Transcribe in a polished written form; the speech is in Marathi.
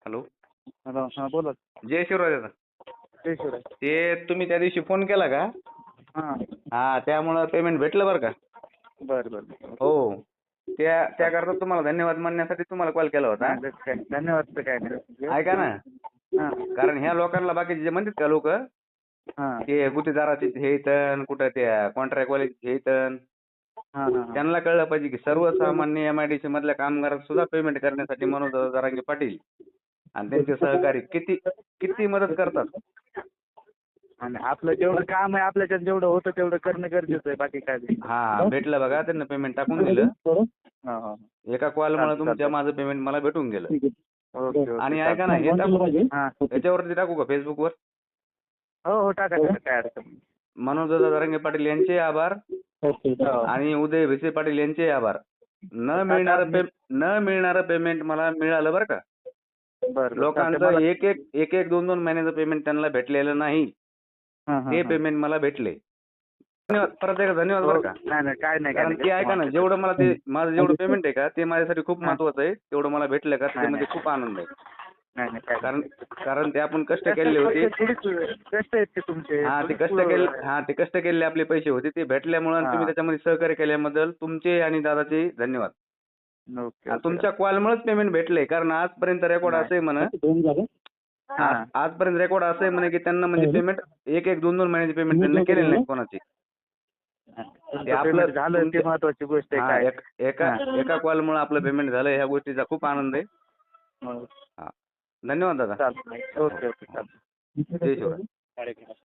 हॅलो. हॅलो, हां बोला. जय शिवराय दादा. जय शिवराय. ते तुम्ही त्या दिवशी फोन केला का? हां. हा, त्यामुळं पेमेंट भेटलं बरं का. बरं बरं. हो. त्याकरता तुम्हाला धन्यवाद म्हणण्यासाठी तुम्हाला कॉल केला होता. धन्यवाद काय नाही. ऐका ना, हां कारण ह्या लोकांना बाकीचे जे म्हणतात का लोक हां ते गुत्तेदाराचे हे इथं कुठं त्या कॉन्ट्रॅक्ट वाले हे इथं हां हां त्यांना कळलं पाहिजे की सर्वसामान्य एमआयडीसी मधल्या कामगारांना सुद्धा पेमेंट करण्यासाठी मनोज जरांगे पाटील आणि त्यांचे सहकारी किती किती मदत करतात. आणि आपलं जेवढं काम आहे आपल्याच्यात जेवढं होतं तेवढं करणं गरजेचं आहे. बाकी काय नाही. हा, भेटलं बघा, त्यांना पेमेंट टाकून दिलं. हां हां. एका कॉलमुळे तुमच्या माझं पेमेंट मला भेटून गेलं. Okay okay. आणि ऐका ना, हे टाकू हां. याच्यावरती टाकू का फेसबुकवर? हो हो टाका टाका, काय अडचण नाही. मनोज जरांगे पाटील यांचे आभार हो. आणि उदय भिसे पाटील यांचे आभार. न मिळणारं पेमेंट मला मिळालं बरं का. बरं लोकांचं एक एक 2-2 महिन्याचं पेमेंट त्यांना भेटलेलं नाही. ते पेमेंट मला भेटले. धन्यवाद, परत एकदा धन्यवाद बरं का. नाही नाही काय नाही. कारण ते ऐका ना, जेवढं मला ते माझं जेवढं पेमेंट आहे का ते माझ्यासाठी खूप महत्वाचं आहे. तेवढं मला भेटलं का त्याच्यामध्ये खूप आनंद आहे. नाही नाही काय कारण ते आपण कष्ट केले होते. कष्ट आहेत ते तुमचे. ते कष्ट केलेले आपले पैसे होते ते भेटल्यामुळे आणि तुम्ही त्याच्यामध्ये सहकार्य केल्याबद्दल तुमचे आणि दादाचे धन्यवाद. ओके. आणि तुमच्या कॉलमुळेच पेमेंट भेटले. कारण आजपर्यंत रेकॉर्ड असं आहे म्हणे, आजपर्यंत रेकॉर्ड असं आहे म्हणे की त्यांना म्हणजे पेमेंट एक 2-2 महिन्याची पेमेंट त्यांना केलेली नाही कोणाची. ते आपलं झालं ते महत्वाची गोष्ट आहे. एका कॉलमुळे आपलं पेमेंट झालं, ह्या गोष्टीचा खूप आनंद आहे. हो. हा, धन्यवाद दादा. चालतंय. ओके ओके चालतंय. जय शिवराय.